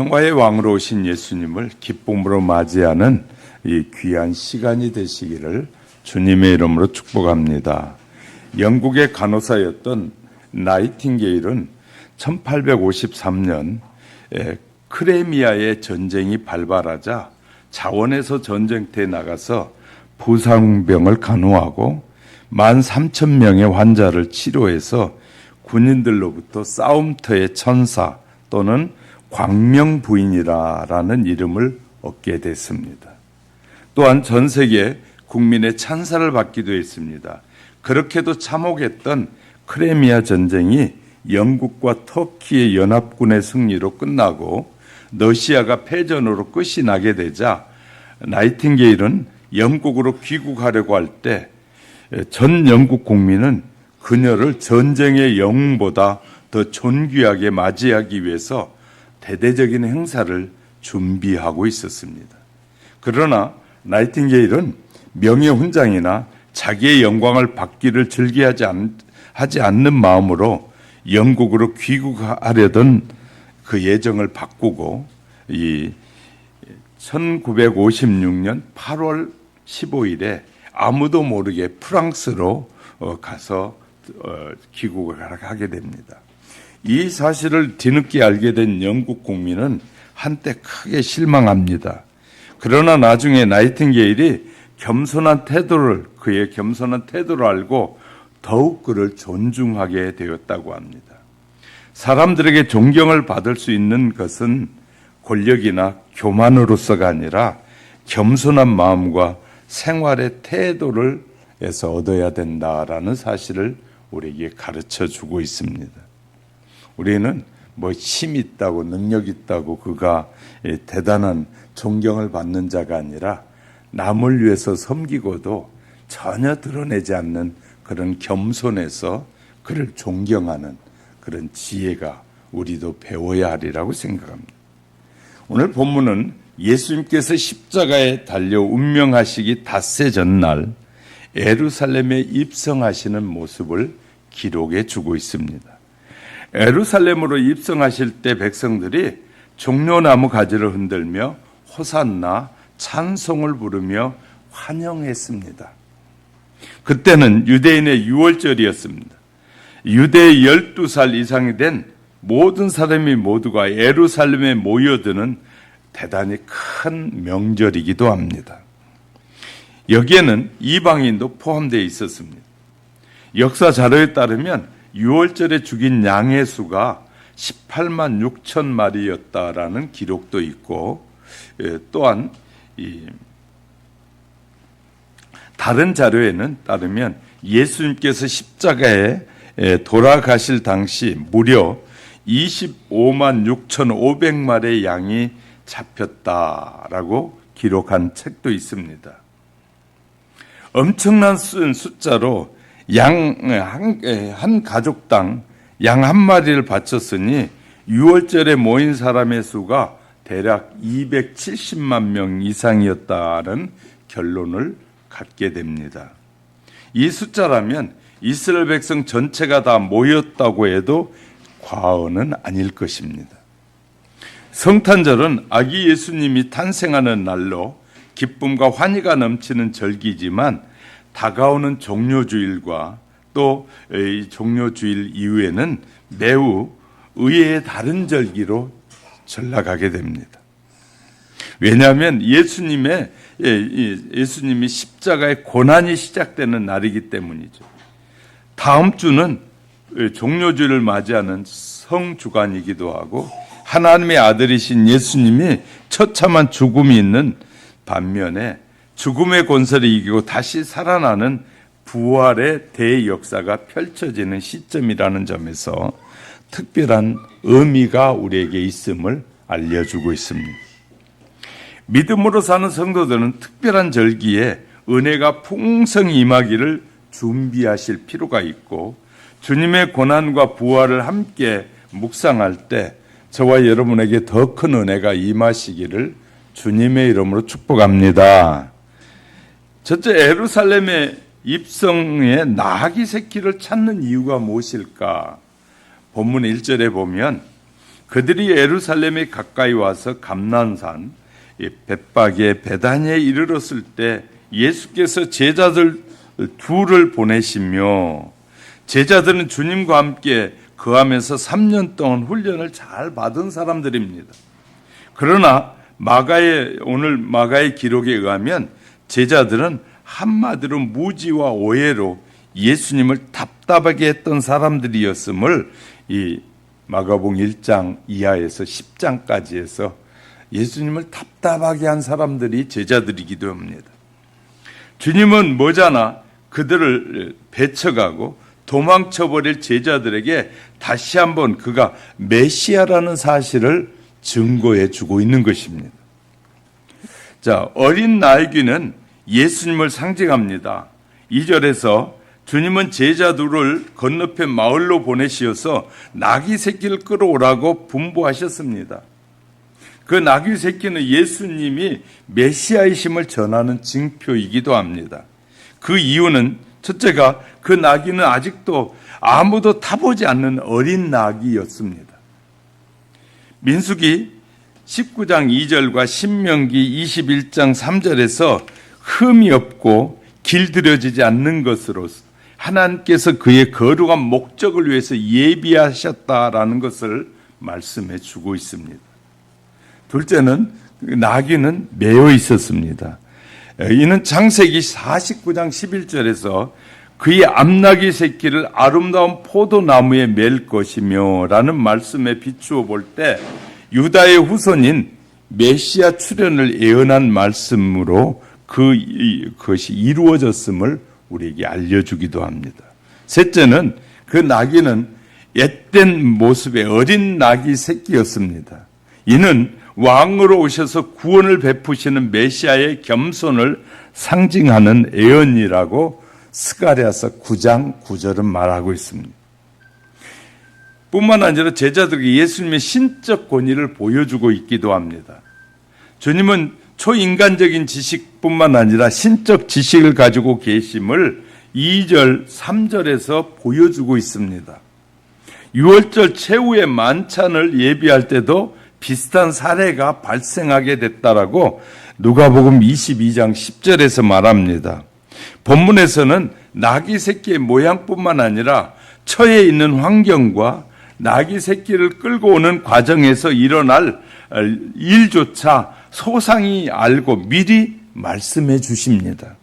평화의 왕으로 오신 예수님을 기쁨으로 맞이하는 이 귀한 시간이 되시기를 주님의 이름으로 축복합니다. 영국의 간호사였던 나이팅게일은 1853년 크레미아의 전쟁이 발발하자 자원에서 전쟁터에 나가서 부상병을 간호하고 13,000명의 환자를 치료해서 군인들로부터 싸움터의 천사 또는 광명부인이라는 이름을 얻게 됐습니다. 또한 전 세계 국민의 찬사를 받기도 했습니다. 그렇게도 참혹했던 크레미아 전쟁이 영국과 터키의 연합군의 승리로 끝나고 러시아가 패전으로 끝이 나게 되자 나이팅게일은 영국으로 귀국하려고 할 때 전 영국 국민은 그녀를 전쟁의 영웅보다 더 존귀하게 맞이하기 위해서 대대적인 행사를 준비하고 있었습니다. 그러나 나이팅게일은 명예훈장이나 자기의 영광을 받기를 즐겨하지 않는 마음으로 영국으로 귀국하려던 그 예정을 바꾸고 1956년 8월 15일에 아무도 모르게 프랑스로 가서 귀국을 하게 됩니다. 이 사실을 뒤늦게 알게 된 영국 국민은 한때 크게 실망합니다. 그러나 나중에 나이팅게일이 그의 겸손한 태도를 알고 더욱 그를 존중하게 되었다고 합니다. 사람들에게 존경을 받을 수 있는 것은 권력이나 교만으로서가 아니라 겸손한 마음과 생활의 태도를 해서 얻어야 된다라는 사실을 우리에게 가르쳐 주고 있습니다. 우리는 힘 있다고 능력 있다고 그가 대단한 존경을 받는 자가 아니라 남을 위해서 섬기고도 전혀 드러내지 않는 그런 겸손에서 그를 존경하는 그런 지혜가 우리도 배워야 하리라고 생각합니다. 오늘 본문은 예수님께서 십자가에 달려 운명하시기 닷새 전날 예루살렘에 입성하시는 모습을 기록해 주고 있습니다. 예루살렘으로 입성하실 때 백성들이 종려나무 가지를 흔들며 호산나 찬송을 부르며 환영했습니다. 그때는 유대인의 유월절이었습니다. 유대의 12살 이상이 된 모든 사람이 모두가 예루살렘에 모여드는 대단히 큰 명절이기도 합니다. 여기에는 이방인도 포함되어 있었습니다. 역사 자료에 따르면 유월절에 죽인 양의 수가 18만 6천 마리였다라는 기록도 있고, 또한 다른 자료에는 따르면 예수님께서 십자가에 돌아가실 당시 무려 25만 6,500마리의 양이 잡혔다라고 기록한 책도 있습니다. 엄청난 숫자로 한 가족당 양 한 마리를 바쳤으니 6월절에 모인 사람의 수가 대략 270만 명 이상이었다는 결론을 갖게 됩니다. 이 숫자라면 이스라엘 백성 전체가 다 모였다고 해도 과언은 아닐 것입니다. 성탄절은 아기 예수님이 탄생하는 날로 기쁨과 환희가 넘치는 절기지만 다가오는 종료주일과 또 이 종료주일 이후에는 매우 의외의 다른 절기로 전락하게 됩니다. 왜냐하면 예수님이 십자가의 고난이 시작되는 날이기 때문이죠. 다음 주는 종료주일을 맞이하는 성주간이기도 하고 하나님의 아들이신 예수님이 처참한 죽음이 있는 반면에 죽음의 권세를 이기고 다시 살아나는 부활의 대역사가 펼쳐지는 시점이라는 점에서 특별한 의미가 우리에게 있음을 알려주고 있습니다. 믿음으로 사는 성도들은 특별한 절기에 은혜가 풍성히 임하기를 준비하실 필요가 있고 주님의 고난과 부활을 함께 묵상할 때 저와 여러분에게 더 큰 은혜가 임하시기를 주님의 이름으로 축복합니다. 첫째, 예루살렘의 입성에 나귀 새끼를 찾는 이유가 무엇일까? 본문 1절에 보면 그들이 예루살렘에 가까이 와서 감난산 벳박의 베다니에 이르렀을 때 예수께서 제자들 둘을 보내시며, 제자들은 주님과 함께 거하면서 3년 동안 훈련을 잘 받은 사람들입니다. 그러나 오늘 마가의 기록에 의하면 제자들은 한마디로 무지와 오해로 예수님을 답답하게 했던 사람들이었음을 이 마가복음 1장 이하에서 10장까지 해서 예수님을 답답하게 한 사람들이 제자들이기도 합니다. 주님은 머지않아 그들을 배척하고 도망쳐버릴 제자들에게 다시 한번 그가 메시아라는 사실을 증거해 주고 있는 것입니다. 자, 어린 나귀는 예수님을 상징합니다. 2절에서 주님은 제자들을 건너편 마을로 보내시어서 나귀 새끼를 끌어오라고 분부하셨습니다. 그 나귀 새끼는 예수님이 메시아이심을 전하는 징표이기도 합니다. 그 이유는 첫째가 그 나귀는 아직도 아무도 타보지 않는 어린 나귀였습니다. 민수기 19장 2절과 신명기 21장 3절에서 흠이 없고 길들여지지 않는 것으로 하나님께서 그의 거룩한 목적을 위해서 예비하셨다라는 것을 말씀해 주고 있습니다. 둘째는 나귀는 매여 있었습니다. 이는 창세기 49장 11절에서 그의 암나귀 새끼를 아름다운 포도나무에 맬 것이며 라는 말씀에 비추어 볼 때 유다의 후손인 메시아 출현을 예언한 말씀으로 그것이 이루어졌음을 우리에게 알려주기도 합니다. 셋째는 그 나귀는 앳된 모습의 어린 나귀 새끼였습니다. 이는 왕으로 오셔서 구원을 베푸시는 메시아의 겸손을 상징하는 예언이라고 스가랴서 9장 9절은 말하고 있습니다. 뿐만 아니라 제자들에게 예수님의 신적 권위를 보여주고 있기도 합니다. 주님은 초인간적인 지식뿐만 아니라 신적 지식을 가지고 계심을 2절, 3절에서 보여주고 있습니다. 6월절 최후의 만찬을 예비할 때도 비슷한 사례가 발생하게 됐다라고 누가복음 22장 10절에서 말합니다. 본문에서는 나귀 새끼의 모양뿐만 아니라 처해 있는 환경과 나귀 새끼를 끌고 오는 과정에서 일어날 일조차 소상히 알고 미리 말씀해 주십니다.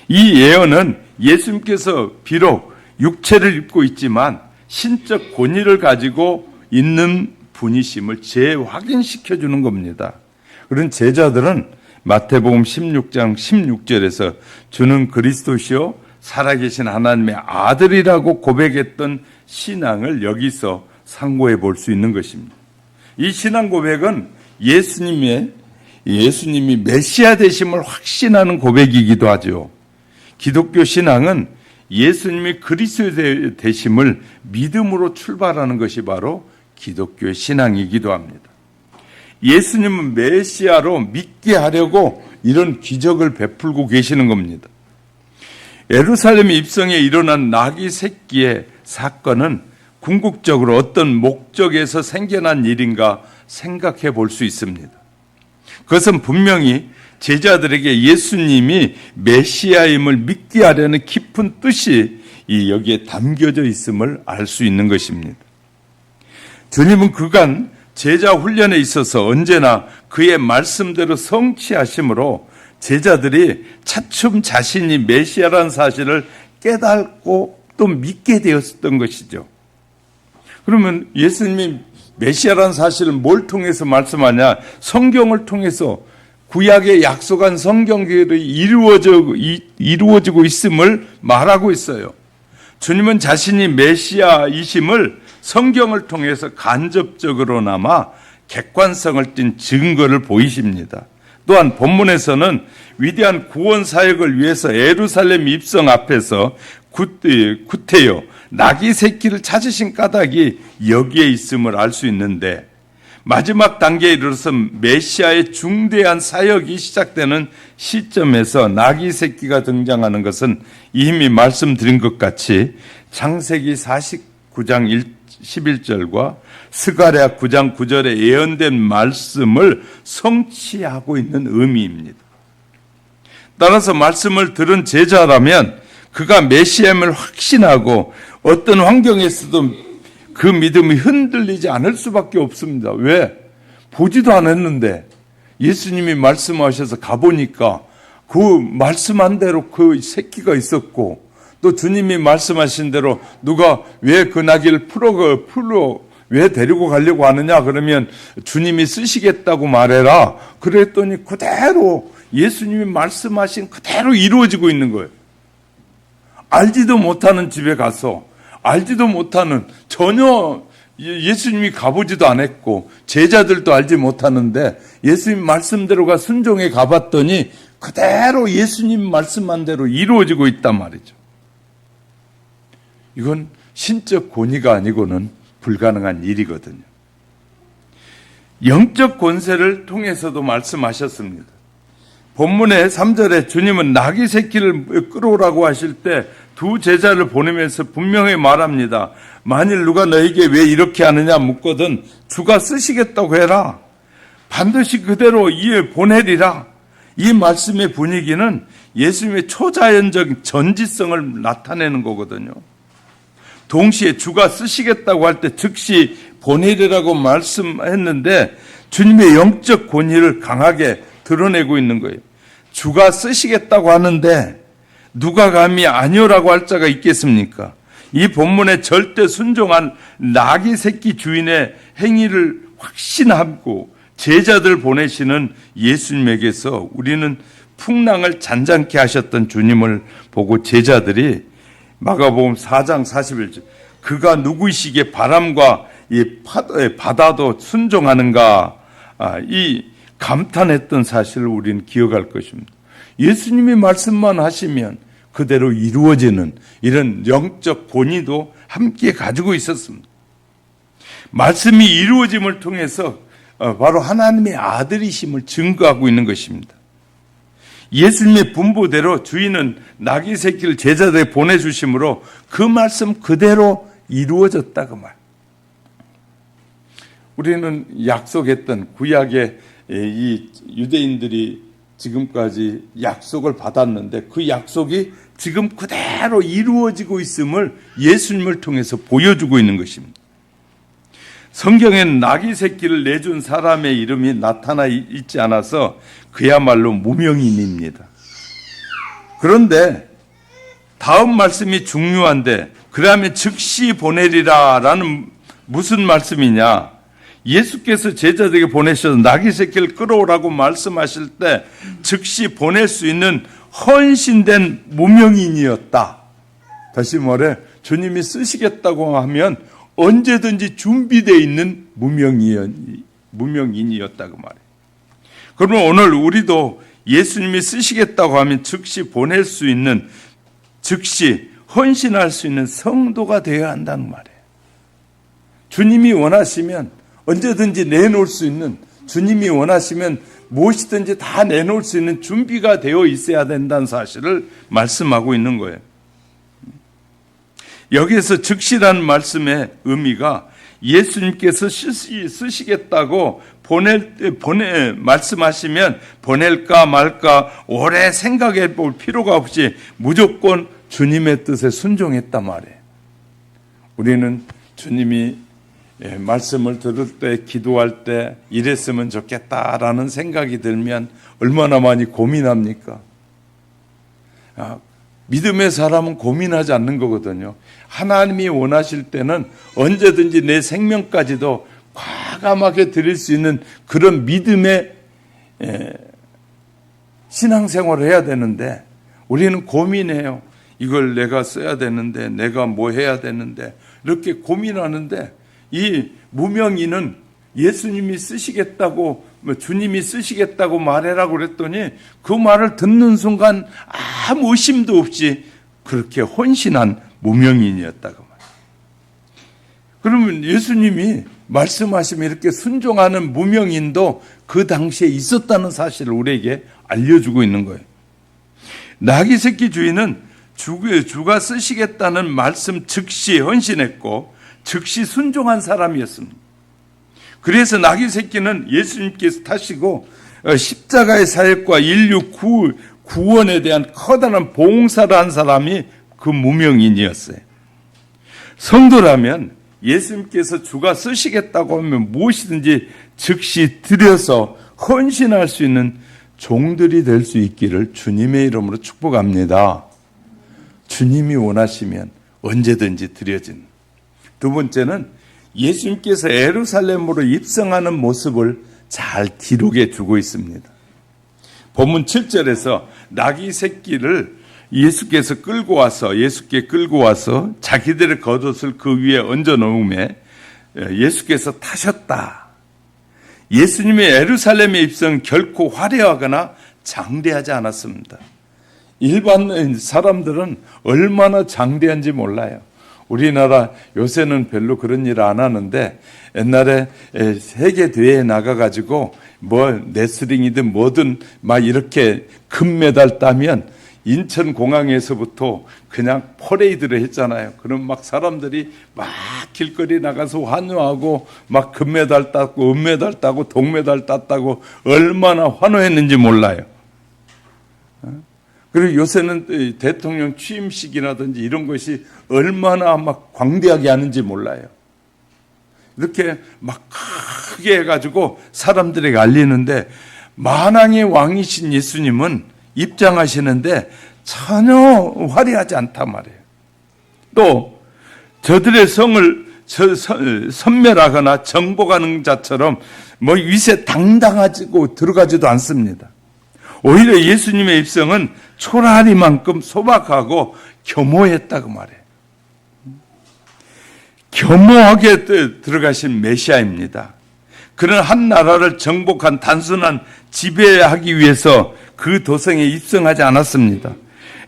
이 예언은 예수님께서 비록 육체를 입고 있지만 신적 권위를 가지고 있는 분이심을 재확인시켜 주는 겁니다. 그런 제자들은 마태복음 16장 16절에서 주는 그리스도시요 살아계신 하나님의 아들이라고 고백했던 신앙을 여기서 상고해 볼 수 있는 것입니다. 이 신앙 고백은 예수님이 메시아 되심을 확신하는 고백이기도 하죠. 기독교 신앙은 예수님이 그리스도 되심을 믿음으로 출발하는 것이 바로 기독교의 신앙이기도 합니다. 예수님은 메시아로 믿게 하려고 이런 기적을 베풀고 계시는 겁니다. 예루살렘 입성에 일어난 나귀 새끼의 사건은 궁극적으로 어떤 목적에서 생겨난 일인가 생각해 볼 수 있습니다. 그것은 분명히 제자들에게 예수님이 메시아임을 믿게 하려는 깊은 뜻이 여기에 담겨져 있음을 알 수 있는 것입니다. 주님은 그간 제자 훈련에 있어서 언제나 그의 말씀대로 성취하심으로 제자들이 차츰 자신이 메시아라는 사실을 깨닫고 또 믿게 되었던 것이죠. 그러면 예수님이 메시아라는 사실을 뭘 통해서 말씀하냐? 성경을 통해서 구약에 약속한 성경들이 이루어지고 있음을 말하고 있어요. 주님은 자신이 메시아이심을 성경을 통해서 간접적으로나마 객관성을 띈 증거를 보이십니다. 또한 본문에서는 위대한 구원 사역을 위해서 예루살렘 입성 앞에서 구태여 나귀 새끼를 찾으신 까닭이 여기에 있음을 알 수 있는데, 마지막 단계에 이르러서 메시아의 중대한 사역이 시작되는 시점에서 나귀 새끼가 등장하는 것은 이미 말씀드린 것 같이 창세기 9장 11절과 스가랴 9장 9절에 예언된 말씀을 성취하고 있는 의미입니다. 따라서 말씀을 들은 제자라면 그가 메시아임을 확신하고 어떤 환경에서도 그 믿음이 흔들리지 않을 수밖에 없습니다. 왜? 보지도 않았는데 예수님이 말씀하셔서 가보니까 그 말씀한 대로 그 새끼가 있었고, 또 주님이 말씀하신 대로 누가 왜 그 나귀를 풀어 왜 데리고 가려고 하느냐 그러면 주님이 쓰시겠다고 말해라 그랬더니 그대로 예수님이 말씀하신 그대로 이루어지고 있는 거예요. 알지도 못하는 집에 가서 알지도 못하는, 전혀 예수님이 가보지도 않았고 제자들도 알지 못하는데 예수님 말씀대로가 순종해 가봤더니 그대로 예수님 말씀한 대로 이루어지고 있단 말이죠. 이건 신적 권위가 아니고는 불가능한 일이거든요. 영적 권세를 통해서도 말씀하셨습니다. 본문의 3절에 주님은 나귀 새끼를 끌어오라고 하실 때 두 제자를 보내면서 분명히 말합니다. 만일 누가 너에게 왜 이렇게 하느냐 묻거든 주가 쓰시겠다고 해라. 반드시 그대로 이에 보내리라. 이 말씀의 분위기는 예수님의 초자연적 전지성을 나타내는 거거든요. 동시에 주가 쓰시겠다고 할 때 즉시 보내리라고 말씀했는데 주님의 영적 권위를 강하게 드러내고 있는 거예요. 주가 쓰시겠다고 하는데 누가 감히 아니오라고 할 자가 있겠습니까? 이 본문에 절대 순종한 나귀 새끼 주인의 행위를 확신하고 제자들 보내시는 예수님에게서 우리는 풍랑을 잔잔케 하셨던 주님을 보고 제자들이 마가복음 4장 41절 그가 누구이시기에 바람과 이 바다도 순종하는가, 이 감탄했던 사실을 우리는 기억할 것입니다. 예수님이 말씀만 하시면 그대로 이루어지는 이런 영적 권위도 함께 가지고 있었습니다. 말씀이 이루어짐을 통해서 바로 하나님의 아들이심을 증거하고 있는 것입니다. 예수님의 분부대로 주인은 나귀 새끼를 제자들에게 보내주심으로 그 말씀 그대로 이루어졌다고 말. 우리는 약속했던 구약의 이 유대인들이 지금까지 약속을 받았는데 그 약속이 지금 그대로 이루어지고 있음을 예수님을 통해서 보여주고 있는 것입니다. 성경엔 나귀 새끼를 내준 사람의 이름이 나타나 있지 않아서 그야말로 무명인입니다. 그런데 다음 말씀이 중요한데 그러면 즉시 보내리라라는 무슨 말씀이냐? 예수께서 제자들에게 보내셔서 나귀 새끼를 끌어오라고 말씀하실 때 즉시 보낼 수 있는 헌신된 무명인이었다. 다시 말해 주님이 쓰시겠다고 하면 언제든지 준비되어 있는 무명인이었다고 말해요. 그러면 오늘 우리도 예수님이 쓰시겠다고 하면 즉시 보낼 수 있는, 즉시 헌신할 수 있는 성도가 되어야 한다는 말이에요. 주님이 원하시면 언제든지 내놓을 수 있는, 주님이 원하시면 무엇이든지 다 내놓을 수 있는 준비가 되어 있어야 된다는 사실을 말씀하고 있는 거예요. 여기에서 즉시라는 말씀의 의미가 예수님께서 쓰시겠다고 말씀하시면 보낼까 말까 오래 생각해 볼 필요가 없이 무조건 주님의 뜻에 순종했단 말이에요. 우리는 주님이 말씀을 들을 때, 기도할 때 이랬으면 좋겠다라는 생각이 들면 얼마나 많이 고민합니까? 믿음의 사람은 고민하지 않는 거거든요. 하나님이 원하실 때는 언제든지 내 생명까지도 과감하게 드릴 수 있는 그런 믿음의 신앙생활을 해야 되는데 우리는 고민해요. 이걸 내가 써야 되는데, 내가 뭐 해야 되는데, 이렇게 고민하는데 이 무명인은 예수님이 쓰시겠다고, 주님이 쓰시겠다고 말해라고 그랬더니 그 말을 듣는 순간 아무 의심도 없이 그렇게 헌신한 무명인이었다고 말해요. 그러면 예수님이 말씀하시면 이렇게 순종하는 무명인도 그 당시에 있었다는 사실을 우리에게 알려주고 있는 거예요. 나귀 새끼 주인은 주가 쓰시겠다는 말씀 즉시 헌신했고 즉시 순종한 사람이었습니다. 그래서 나귀 새끼는 예수님께서 타시고 십자가의 사역과 인류 구원에 대한 커다란 봉사를 한 사람이 그 무명인이었어요. 성도라면 예수님께서 주가 쓰시겠다고 하면 무엇이든지 즉시 드려서 헌신할 수 있는 종들이 될 수 있기를 주님의 이름으로 축복합니다. 주님이 원하시면 언제든지 드려진. 두 번째는 예수님께서 예루살렘으로 입성하는 모습을 잘 기록해 주고 있습니다. 본문 7절에서 나귀 새끼를 예수께 끌고 와서 자기들의 겉옷을 그 위에 얹어 놓음에 예수께서 타셨다. 예수님의 예루살렘의 입성은 결코 화려하거나 장대하지 않았습니다. 일반 사람들은 얼마나 장대한지 몰라요. 우리나라 요새는 별로 그런 일 안 하는데 옛날에 세계 대회에 나가가지고 레슬링이든 뭐든 막 이렇게 금메달 따면 인천공항에서부터 그냥 퍼레이드를 했잖아요. 그럼 막 사람들이 막 길거리 나가서 환호하고 막 금메달 땄고 은메달 따고 동메달 땄다고 얼마나 환호했는지 몰라요. 그리고 요새는 대통령 취임식이라든지 이런 것이 얼마나 막 광대하게 하는지 몰라요. 이렇게 막 크게 해가지고 사람들에게 알리는데 만왕의 왕이신 예수님은 입장하시는데 전혀 화려하지 않단 말이에요. 또 저들의 성을 선멸하거나 정복하는 자처럼 위세 당당하고 들어가지도 않습니다. 오히려 예수님의 입성은 초라하니만큼 소박하고 겸허했다고 말해요. 겸허하게 들어가신 메시아입니다. 그는 한 나라를 정복한 단순한 지배하기 위해서 그 도성에 입성하지 않았습니다.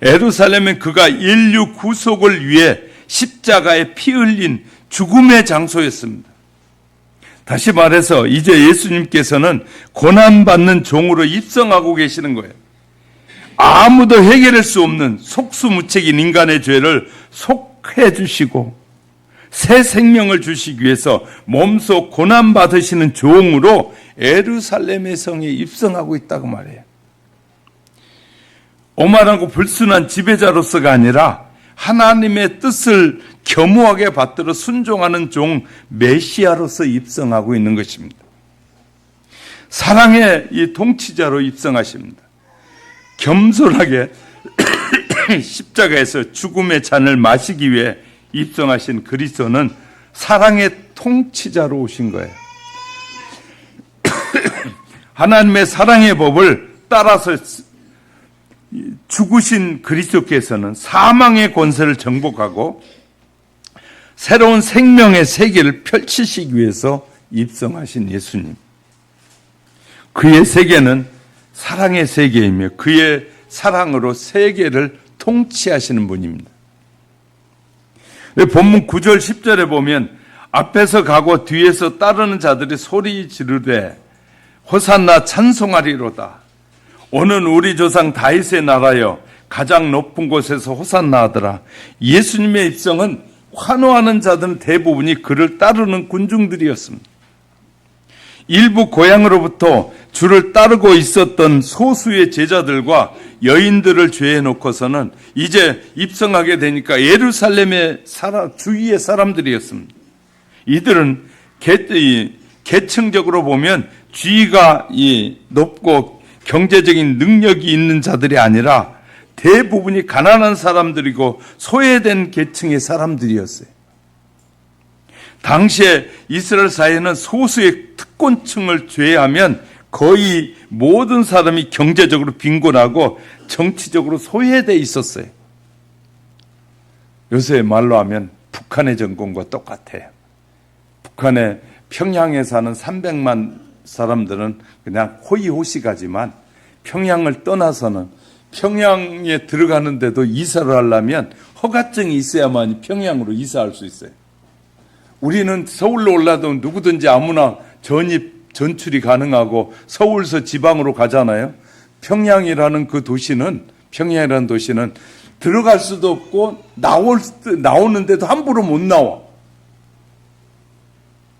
예루살렘은 그가 인류 구속을 위해 십자가에 피 흘린 죽음의 장소였습니다. 다시 말해서 이제 예수님께서는 고난받는 종으로 입성하고 계시는 거예요. 아무도 해결할 수 없는 속수무책인 인간의 죄를 속해 주시고 새 생명을 주시기 위해서 몸소 고난받으시는 종으로 예루살렘의 성에 입성하고 있다고 말해요. 오만하고 불순한 지배자로서가 아니라 하나님의 뜻을 겸허하게 받들어 순종하는 종 메시아로서 입성하고 있는 것입니다. 사랑의 이 통치자로 입성하십니다. 겸손하게 십자가에서 죽음의 잔을 마시기 위해 입성하신 그리스도는 사랑의 통치자로 오신 거예요. 하나님의 사랑의 법을 따라서 죽으신 그리스도께서는 사망의 권세를 정복하고 새로운 생명의 세계를 펼치시기 위해서 입성하신 예수님. 그의 세계는 사랑의 세계이며 그의 사랑으로 세계를 통치하시는 분입니다. 본문 9절 10절에 보면 앞에서 가고 뒤에서 따르는 자들이 소리 지르되 호산나 찬송하리로다. 오는 우리 조상 다윗의 나라여 가장 높은 곳에서 호산나 하더라. 예수님의 입성은 환호하는 자들은 대부분이 그를 따르는 군중들이었습니다. 일부 고향으로부터 주를 따르고 있었던 소수의 제자들과 여인들을 제외해 놓고서는 이제 입성하게 되니까 예루살렘의 주위의 사람들이었습니다. 이들은 계층적으로 보면 지위가 높고 경제적인 능력이 있는 자들이 아니라 대부분이 가난한 사람들이고 소외된 계층의 사람들이었어요. 당시에 이스라엘 사회는 소수의 특권층을 제외하면 거의 모든 사람이 경제적으로 빈곤하고 정치적으로 소외되어 있었어요. 요새 말로 하면 북한의 정권과 똑같아요. 북한의 평양에 사는 300만 사람들은 그냥 호의호식하지만 평양을 떠나서는 평양에 들어가는데도 이사를 하려면 허가증이 있어야만 평양으로 이사할 수 있어요. 우리는 서울로 올라도 누구든지 아무나 전출이 가능하고 서울서 지방으로 가잖아요. 평양이라는 도시는 들어갈 수도 없고 나오는데도 함부로 못 나와.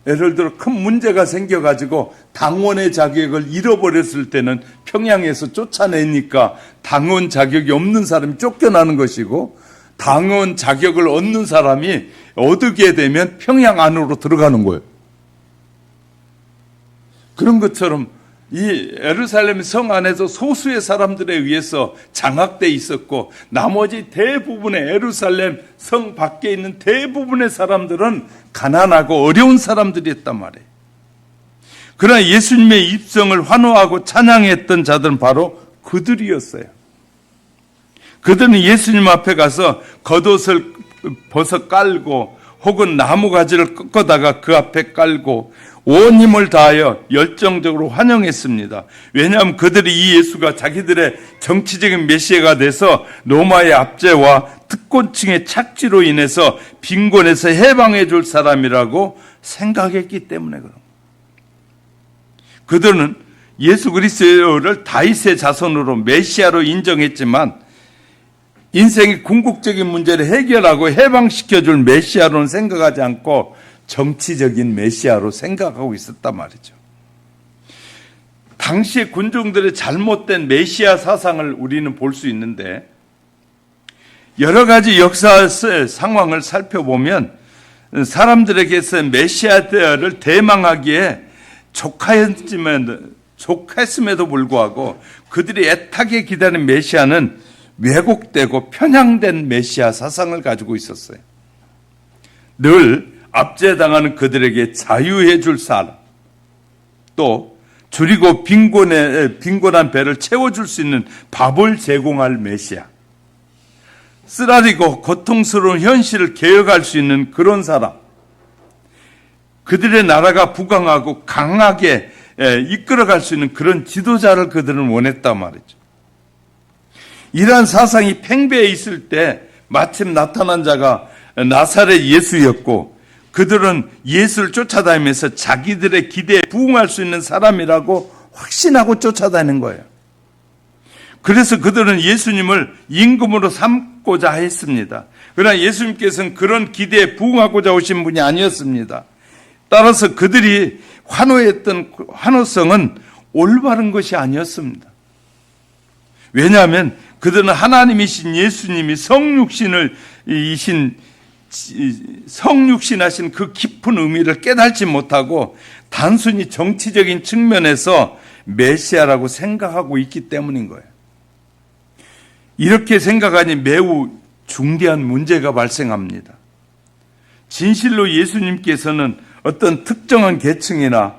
예를 들어 큰 문제가 생겨가지고 당원의 자격을 잃어버렸을 때는 평양에서 쫓아내니까 당원 자격이 없는 사람이 쫓겨나는 것이고, 당원 자격을 얻는 사람이 얻게 되면 평양 안으로 들어가는 거예요. 그런 것처럼 이 예루살렘 성 안에서 소수의 사람들에 의해서 장악돼 있었고, 나머지 대부분의 예루살렘 성 밖에 있는 대부분의 사람들은 가난하고 어려운 사람들이었단 말이에요. 그러나 예수님의 입성을 환호하고 찬양했던 자들은 바로 그들이었어요. 그들은 예수님 앞에 가서 겉옷을 벗어 깔고 혹은 나무가지를 꺾어다가 그 앞에 깔고 온 힘을 다하여 열정적으로 환영했습니다. 왜냐하면 그들이 이 예수가 자기들의 정치적인 메시아가 돼서 로마의 압제와 특권층의 착취로 인해서 빈곤에서 해방해 줄 사람이라고 생각했기 때문에 그런 거예요. 그들은 예수 그리스도를 다윗의 자손으로 메시아로 인정했지만 인생의 궁극적인 문제를 해결하고 해방시켜 줄 메시아로는 생각하지 않고 정치적인 메시아로 생각하고 있었단 말이죠. 당시의 군중들의 잘못된 메시아 사상을 우리는 볼 수 있는데, 여러 가지 역사 상황을 살펴보면 사람들에게서 메시아를 대망하기에 족했음에도 불구하고 그들이 애타게 기다린 메시아는 왜곡되고 편향된 메시아 사상을 가지고 있었어요. 늘 압제당하는 그들에게 자유해 줄 사람, 또 줄이고 빈곤한 배를 채워줄 수 있는 밥을 제공할 메시아, 쓰라리고 고통스러운 현실을 개혁할 수 있는 그런 사람, 그들의 나라가 부강하고 강하게 이끌어갈 수 있는 그런 지도자를 그들은 원했단 말이죠. 이러한 사상이 팽배해 있을 때 마침 나타난 자가 나사렛 예수였고, 그들은 예수를 쫓아다니면서 자기들의 기대에 부응할 수 있는 사람이라고 확신하고 쫓아다니는 거예요. 그래서 그들은 예수님을 임금으로 삼고자 했습니다. 그러나 예수님께서는 그런 기대에 부응하고자 오신 분이 아니었습니다. 따라서 그들이 환호했던 환호성은 올바른 것이 아니었습니다. 왜냐하면 그들은 하나님이신 예수님이 성육신하신 그 깊은 의미를 깨닫지 못하고 단순히 정치적인 측면에서 메시아라고 생각하고 있기 때문인 거예요. 이렇게 생각하니 매우 중대한 문제가 발생합니다. 진실로 예수님께서는 어떤 특정한 계층이나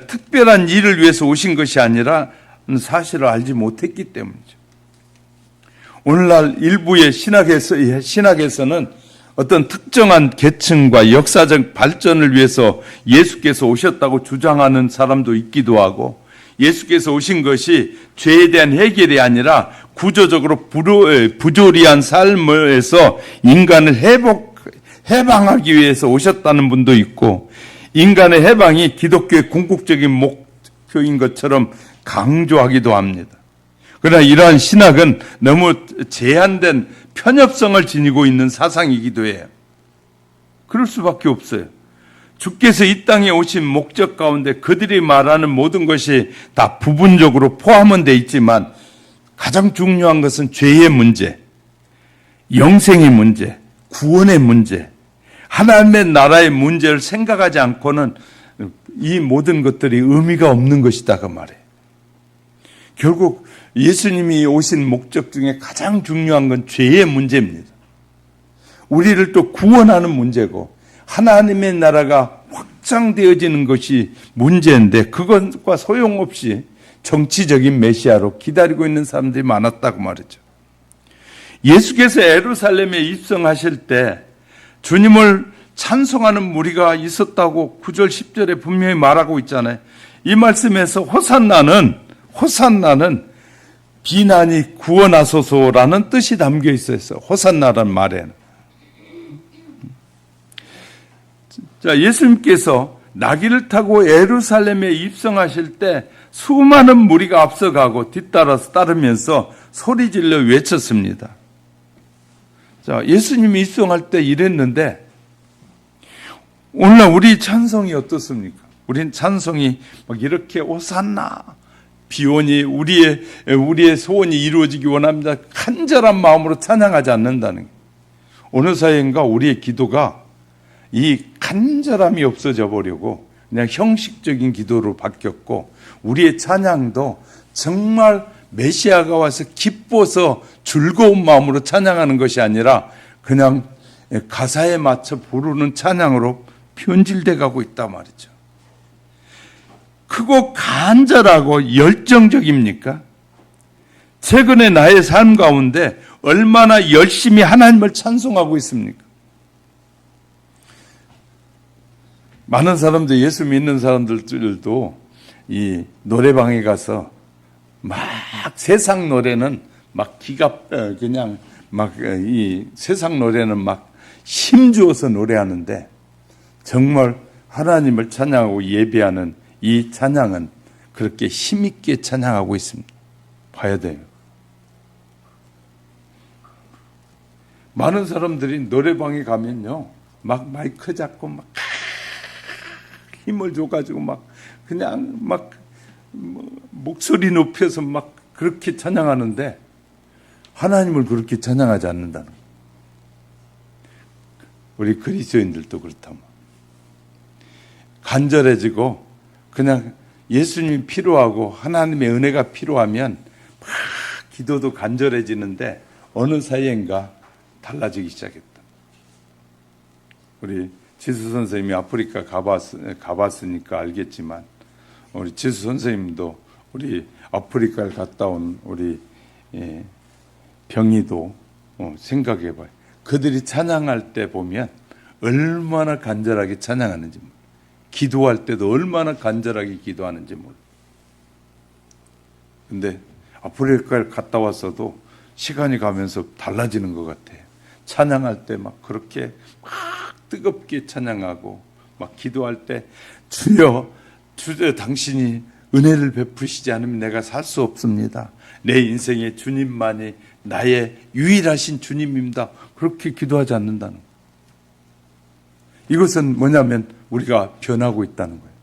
특별한 일을 위해서 오신 것이 아니라 사실을 알지 못했기 때문이죠. 오늘날 일부의 신학에서는 어떤 특정한 계층과 역사적 발전을 위해서 예수께서 오셨다고 주장하는 사람도 있기도 하고, 예수께서 오신 것이 죄에 대한 해결이 아니라 구조적으로 부조리한 삶에서 인간을 해방하기 위해서 오셨다는 분도 있고, 인간의 해방이 기독교의 궁극적인 목표인 것처럼 강조하기도 합니다. 그러나 이러한 신학은 너무 제한된 편협성을 지니고 있는 사상이기도 해요. 그럴 수밖에 없어요. 주께서 이 땅에 오신 목적 가운데 그들이 말하는 모든 것이 다 부분적으로 포함은 되어 있지만, 가장 중요한 것은 죄의 문제, 영생의 문제, 구원의 문제, 하나님의 나라의 문제를 생각하지 않고는 이 모든 것들이 의미가 없는 것이다 그 말이에요. 결국 예수님이 오신 목적 중에 가장 중요한 건 죄의 문제입니다. 우리를 또 구원하는 문제고 하나님의 나라가 확장되어지는 것이 문제인데, 그것과 소용없이 정치적인 메시아로 기다리고 있는 사람들이 많았다고 말이죠. 예수께서 예루살렘에 입성하실 때 주님을 찬송하는 무리가 있었다고 9절 10절에 분명히 말하고 있잖아요. 이 말씀에서 호산나는 비난이 구원하소서라는 뜻이 담겨 있었어요. 호산나라는 말에는. 자, 예수님께서 나귀를 타고 예루살렘에 입성하실 때 수많은 무리가 앞서가고 뒤따라서 따르면서 소리질러 외쳤습니다. 자, 예수님이 입성할 때 이랬는데 오늘날 우리 찬송이 어떻습니까? 우린 찬송이 막 이렇게 오산나 비오니 우리의 소원이 이루어지기 원합니다. 간절한 마음으로 찬양하지 않는다는 게, 어느 사이인가 우리의 기도가 이 간절함이 없어져 버리고 그냥 형식적인 기도로 바뀌었고, 우리의 찬양도 정말 메시아가 와서 기뻐서 즐거운 마음으로 찬양하는 것이 아니라 그냥 가사에 맞춰 부르는 찬양으로 변질돼 가고 있단 말이죠. 크고 간절하고 열정적입니까? 최근에 나의 삶 가운데 얼마나 열심히 하나님을 찬송하고 있습니까? 많은 사람들, 예수 믿는 사람들도 이 노래방에 가서 막 세상 노래는 막 그냥 막 이 세상 노래는 막 힘주어서 노래하는데, 정말 하나님을 찬양하고 예배하는 이 찬양은 그렇게 힘있게 찬양하고 있습니다. 봐야 돼요. 많은 사람들이 노래방에 가면요, 막 마이크 잡고 막 힘을 줘가지고 막 그냥 막 목소리 높여서 막 그렇게 찬양하는데, 하나님을 그렇게 찬양하지 않는다는 거예요. 우리 그리스도인들도 그렇다면 간절해지고 그냥 예수님이 필요하고 하나님의 은혜가 필요하면 막 기도도 간절해지는데, 어느 사이인가 달라지기 시작했다. 우리 지수 선생님이 아프리카 가봤으니까 알겠지만, 우리 지수 선생님도 우리 아프리카를 갔다 온 우리 병이도 생각해봐요. 그들이 찬양할 때 보면 얼마나 간절하게 찬양하는지, 기도할 때도 얼마나 간절하게 기도하는지 몰라. 근데 아프리카를 갔다 왔어도 시간이 가면서 달라지는 것 같아요. 찬양할 때 막 그렇게 막 뜨겁게 찬양하고, 막 기도할 때 주여 당신이 은혜를 베푸시지 않으면 내가 살 수 없습니다. 내 인생의 주님만이 나의 유일하신 주님입니다. 그렇게 기도하지 않는다는 거예요. 이것은 뭐냐면 우리가 변하고 있다는 거예요.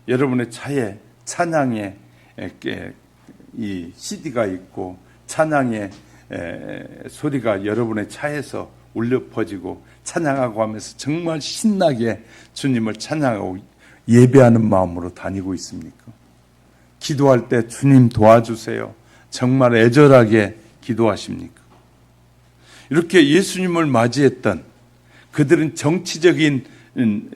여러분의 차에 찬양의 이 CD가 있고 찬양의 소리가 여러분의 차에서 울려 퍼지고 찬양하고 하면서 정말 신나게 주님을 찬양하고 예배하는 마음으로 다니고 있습니까? 기도할 때 주님 도와주세요, 정말 애절하게 기도하십니까? 이렇게 예수님을 맞이했던 그들은 정치적인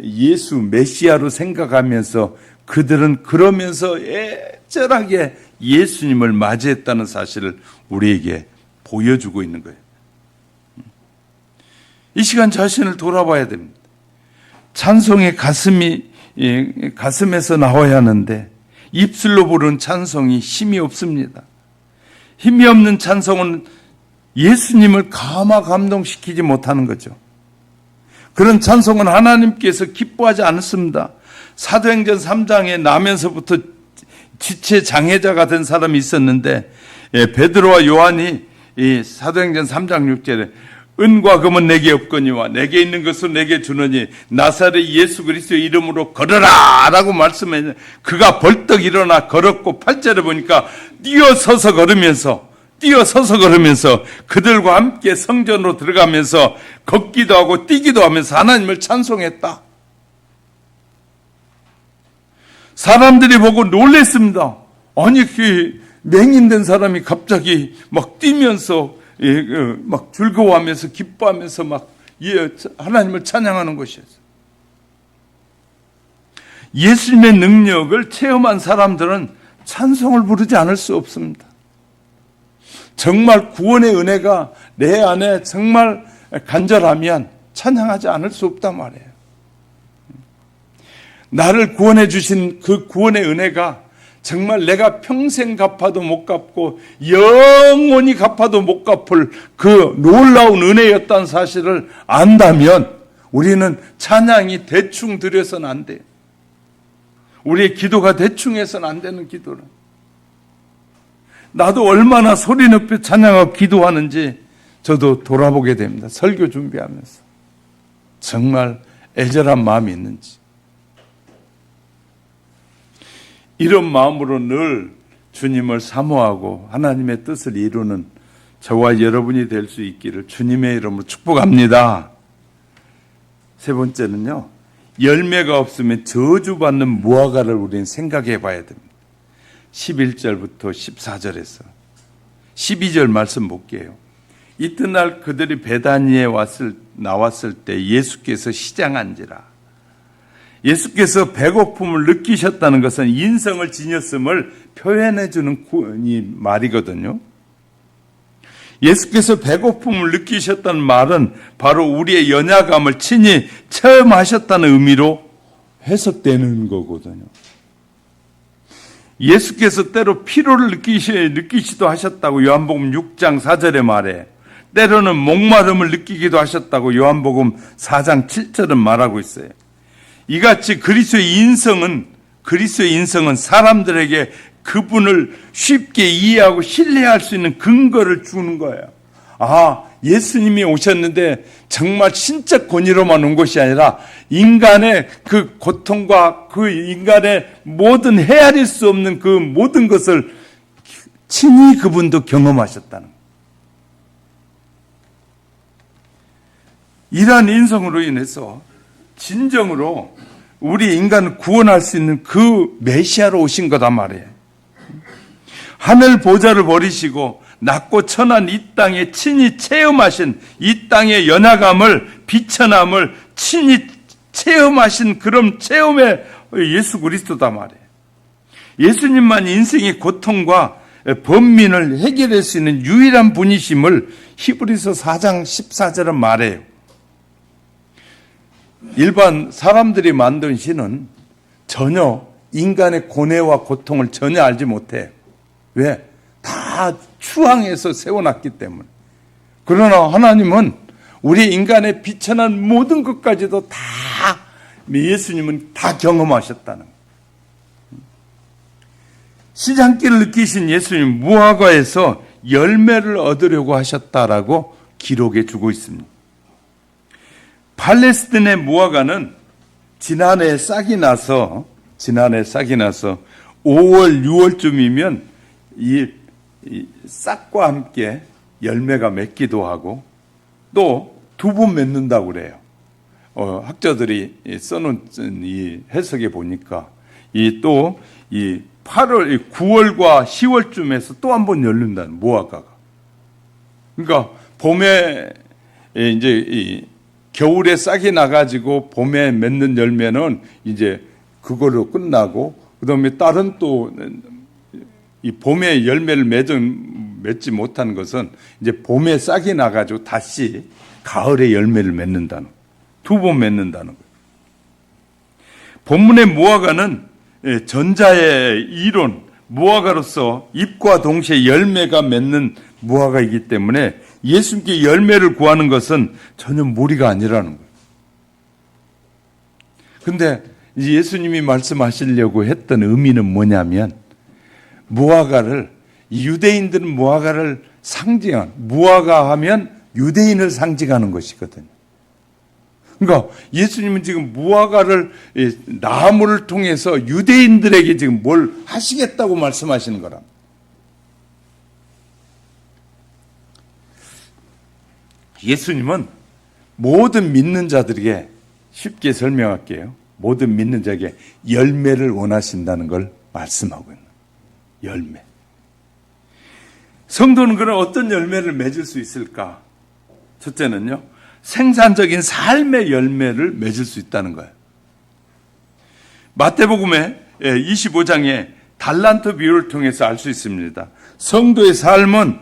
예수 메시아로 생각하면서 그들은 그러면서 애절하게 예수님을 맞이했다는 사실을 우리에게 보여주고 있는 거예요. 이 시간 자신을 돌아봐야 됩니다. 찬송의 가슴에서 나와야 하는데 입술로 부르는 찬송이 힘이 없습니다. 힘이 없는 찬송은 예수님을 감동시키지 못하는 거죠. 그런 찬송은 하나님께서 기뻐하지 않습니다. 사도행전 3장에 나면서부터 지체 장애자가 된 사람이 있었는데, 베드로와 요한이 이 사도행전 3장 6절에 은과 금은 내게 없거니와 내게 있는 것은 내게 주느니 나사렛 예수 그리스도의 이름으로 걸어라 라고 말씀했는데, 그가 벌떡 일어나 걸었고 8절에 보니까 뛰어서서 걸으면서 그들과 함께 성전으로 들어가면서 걷기도 하고 뛰기도 하면서 하나님을 찬송했다. 사람들이 보고 놀랬습니다. 아니, 그 맹인된 사람이 갑자기 막 뛰면서 막 즐거워하면서 기뻐하면서 막 하나님을 찬양하는 것이었어요. 예수님의 능력을 체험한 사람들은 찬송을 부르지 않을 수 없습니다. 정말 구원의 은혜가 내 안에 정말 간절하면 찬양하지 않을 수 없단 말이에요. 나를 구원해 주신 그 구원의 은혜가 정말 내가 평생 갚아도 못 갚고 영원히 갚아도 못 갚을 그 놀라운 은혜였다는 사실을 안다면 우리는 찬양이 대충 드려서는 안 돼요. 우리의 기도가 대충 해서는 안 되는 기도를. 나도 얼마나 소리 높여 찬양하고 기도하는지 저도 돌아보게 됩니다. 설교 준비하면서. 정말 애절한 마음이 있는지. 이런 마음으로 늘 주님을 사모하고 하나님의 뜻을 이루는 저와 여러분이 될 수 있기를 주님의 이름으로 축복합니다. 세 번째는요, 열매가 없으면 저주받는 무화과를 우리는 생각해 봐야 됩니다. 11절부터 14절에서 12절 말씀 볼게요. 이튿날 그들이 베다니에 나왔을 때 예수께서 시장한지라. 예수께서 배고픔을 느끼셨다는 것은 인성을 지녔음을 표현해 주는 말이거든요. 예수께서 배고픔을 느끼셨다는 말은 바로 우리의 연약함을 친히 체험하셨다는 의미로 해석되는 거거든요. 예수께서 때로 피로를 느끼시도 하셨다고 요한복음 6장 4절에 말해, 때로는 목마름을 느끼기도 하셨다고 요한복음 4장 7절은 말하고 있어요. 이같이 그리스도의 인성은 사람들에게 그분을 쉽게 이해하고 신뢰할 수 있는 근거를 주는 거예요. 아, 예수님이 오셨는데 정말 신적 권위로만 온 것이 아니라 인간의 그 고통과 그 인간의 모든 헤아릴 수 없는 그 모든 것을 친히 그분도 경험하셨다는 거예요. 이러한 인성으로 인해서 진정으로 우리 인간을 구원할 수 있는 그 메시아로 오신 거단 말이에요. 하늘 보좌를 버리시고 낮고 천한 이 땅에 친히 체험하신, 이 땅의 연약함을, 비천함을 친히 체험하신 그런 체험의 예수 그리스도다 말이에요. 예수님만 인생의 고통과 번민을 해결할 수 있는 유일한 분이심을 히브리서 4장 14절은 말해요. 일반 사람들이 만든 신은 전혀 인간의 고뇌와 고통을 전혀 알지 못해. 왜? 다 추앙해서 세워놨기 때문에. 그러나 하나님은 우리 인간의 비천한 모든 것까지도 다 예수님은 다 경험하셨다는 거예요. 시장기를 느끼신 예수님, 무화과에서 열매를 얻으려고 하셨다라고 기록해 주고 있습니다. 팔레스틴의 무화과는 지난해 싹이 나서 5월, 6월쯤이면 이 싹과 함께 열매가 맺기도 하고 또 2번 맺는다고 그래요. 학자들이 써놓은 이 해석에 보니까 이 9월과 10월쯤에서 또 한 번 열린다는 무화과가. 그러니까 봄에 이제 겨울에 싹이 나가지고 봄에 맺는 열매는 이제 그걸로 끝나고, 그 다음에 다른 또 이 봄에 열매를 맺지 못한 것은 이제 봄에 싹이 나가지고 다시 가을에 열매를 맺는다는, 2번 맺는다는 거예요. 본문의 무화과는 전자의 이론, 무화과로서 잎과 동시에 열매가 맺는 무화과이기 때문에 예수님께 열매를 구하는 것은 전혀 무리가 아니라는 거예요. 근데 예수님이 말씀하시려고 했던 의미는 뭐냐면, 무화과를, 유대인들은 무화과를 무화과 하면 유대인을 상징하는 것이거든요. 그러니까 예수님은 지금 무화과를, 나무를 통해서 유대인들에게 지금 뭘 하시겠다고 말씀하시는 거랍니다. 예수님은 모든 믿는 자들에게, 쉽게 설명할게요. 모든 믿는 자에게 열매를 원하신다는 걸 말씀하고 있는 열매. 성도는 그럼 어떤 열매를 맺을 수 있을까? 첫째는요, 생산적인 삶의 열매를 맺을 수 있다는 거예요. 마태복음의 25장에 달란트 비유를 통해서 알 수 있습니다. 성도의 삶은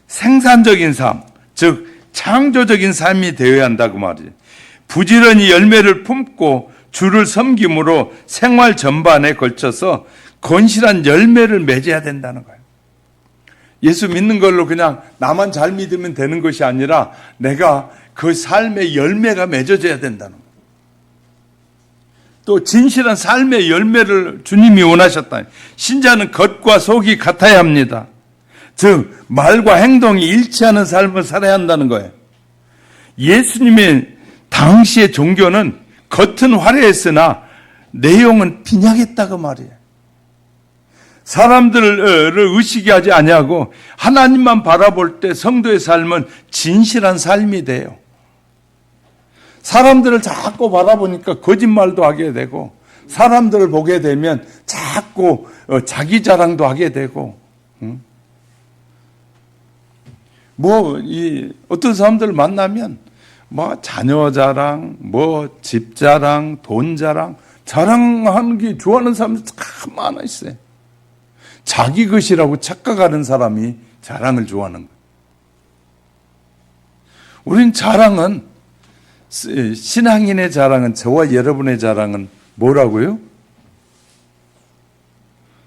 생산적인 삶, 즉 창조적인 삶이 되어야 한다고 말이에요. 부지런히 열매를 품고 주를 섬김으로 생활 전반에 걸쳐서 건실한 열매를 맺어야 된다는 거예요. 예수 믿는 걸로 그냥 나만 잘 믿으면 되는 것이 아니라 내가 그 삶의 열매가 맺어져야 된다는 거예요. 또 진실한 삶의 열매를 주님이 원하셨다. 신자는 겉과 속이 같아야 합니다. 즉 말과 행동이 일치하는 삶을 살아야 한다는 거예요. 예수님의 당시의 종교는 겉은 화려했으나 내용은 빈약했다고 말이에요. 사람들을 의식이 하지 아니하고 하나님만 바라볼 때 성도의 삶은 진실한 삶이 돼요. 사람들을 자꾸 바라보니까 거짓말도 하게 되고, 사람들을 보게 되면 자꾸 자기 자랑도 하게 되고, 어떤 사람들을 만나면 자녀 자랑, 집 자랑, 돈 자랑, 자랑하는 게 좋아하는 사람이 참 많아 있어요. 자기 것이라고 착각하는 사람이 자랑을 좋아하는 거예요. 우린 자랑은, 신앙인의 자랑은, 저와 여러분의 자랑은 뭐라고요?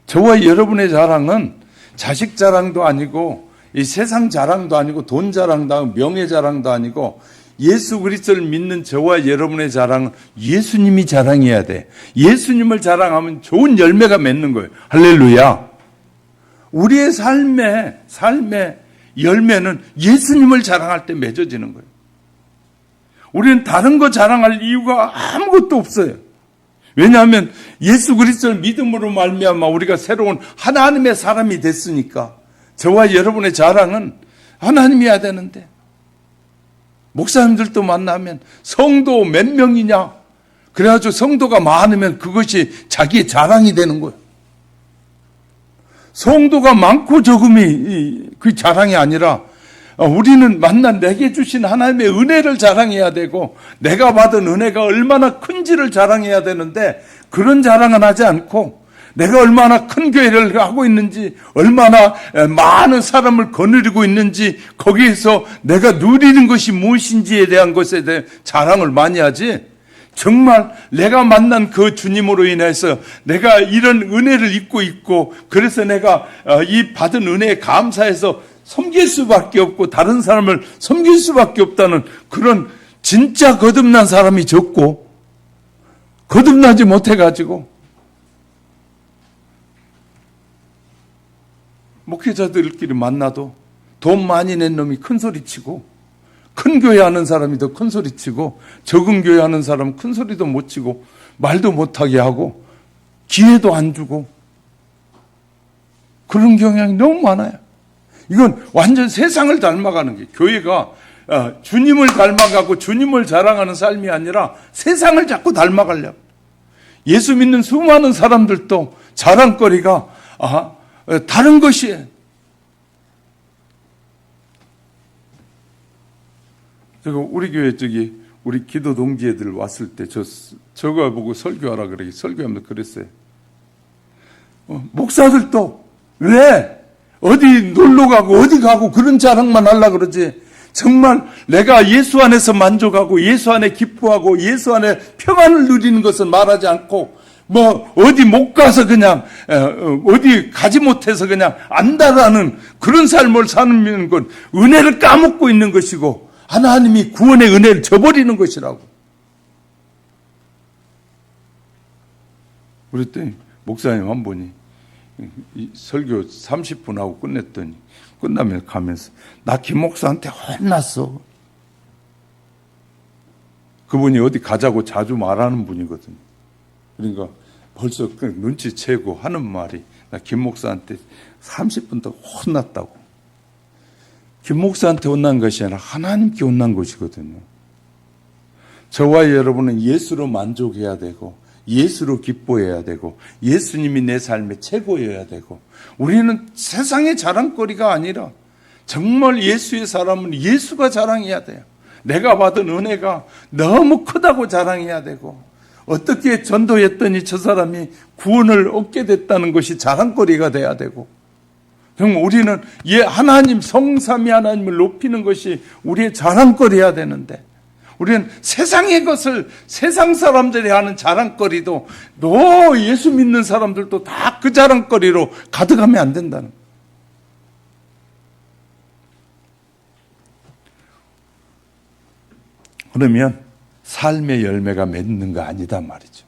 저와 여러분의 자랑은 자식 자랑도 아니고, 이 세상 자랑도 아니고, 돈 자랑도 아니고, 명예 자랑도 아니고, 예수 그리스도를 믿는 저와 여러분의 자랑은 예수님이 자랑해야 돼. 예수님을 자랑하면 좋은 열매가 맺는 거예요. 할렐루야. 우리의 삶의 열매는 예수님을 자랑할 때 맺어지는 거예요. 우리는 다른 거 자랑할 이유가 아무것도 없어요. 왜냐하면 예수 그리스도를 믿음으로 말미암아 우리가 새로운 하나님의 사람이 됐으니까. 저와 여러분의 자랑은 하나님이어야 되는데, 목사님들도 만나면 성도 몇 명이냐, 그래가지고 성도가 많으면 그것이 자기의 자랑이 되는 거예요. 성도가 많고 적음이 그 자랑이 아니라, 우리는 만난 내게 주신 하나님의 은혜를 자랑해야 되고, 내가 받은 은혜가 얼마나 큰지를 자랑해야 되는데, 그런 자랑은 하지 않고, 내가 얼마나 큰 교회를 하고 있는지, 얼마나 많은 사람을 거느리고 있는지, 거기에서 내가 누리는 것이 무엇인지에 대한 것에 대해 자랑을 많이 하지, 정말 내가 만난 그 주님으로 인해서 내가 이런 은혜를 입고 있고, 그래서 내가 이 받은 은혜에 감사해서 섬길 수밖에 없고 다른 사람을 섬길 수밖에 없다는 그런 진짜 거듭난 사람이 적고, 거듭나지 못해가지고 목회자들끼리 만나도 돈 많이 낸 놈이 큰 소리치고, 큰 교회 하는 사람이 더 큰 소리치고, 적은 교회 하는 사람은 큰 소리도 못 치고 말도 못하게 하고 기회도 안 주고, 그런 경향이 너무 많아요. 이건 완전 세상을 닮아가는 게, 교회가 주님을 닮아가고 주님을 자랑하는 삶이 아니라 세상을 자꾸 닮아가려고. 예수 믿는 수많은 사람들도 자랑거리가 다른 것이에요. 제가 우리 교회 우리 기도 동지애들 왔을 때 저거 보고 설교하라 그러기, 설교하면서 그랬어요. 목사들도 왜 어디 놀러 가고 어디 가고 그런 자랑만 하려고 그러지, 정말 내가 예수 안에서 만족하고 예수 안에 기뻐하고 예수 안에 평안을 누리는 것은 말하지 않고, 어디 못 가서 그냥 어디 가지 못해서 그냥 안다라는 그런 삶을 사는 건 은혜를 까먹고 있는 것이고, 하나님이 구원의 은혜를 저버리는 것이라고. 그랬더니 목사님 한 분이 설교 30분 하고 끝냈더니, 끝나면 가면서 나 김 목사한테 혼났어. 그분이 어디 가자고 자주 말하는 분이거든요. 그러니까 벌써 눈치채고 하는 말이, 나 김 목사한테 30분 더 혼났다고. 김 목사한테 혼난 것이 아니라 하나님께 혼난 것이거든요. 저와 여러분은 예수로 만족해야 되고, 예수로 기뻐해야 되고, 예수님이 내 삶의 최고여야 되고, 우리는 세상의 자랑거리가 아니라 정말 예수의 사람은 예수가 자랑해야 돼요. 내가 받은 은혜가 너무 크다고 자랑해야 되고, 어떻게 전도했더니 저 사람이 구원을 얻게 됐다는 것이 자랑거리가 돼야 되고, 정말 우리는 하나님, 성삼위 하나님을 높이는 것이 우리의 자랑거리여야 되는데, 우리는 세상의 것을, 세상 사람들이 하는 자랑거리도, 예수 믿는 사람들도 다 그 자랑거리로 가득하면 안 된다는 거예요. 그러면 삶의 열매가 맺는 거 아니다 말이죠.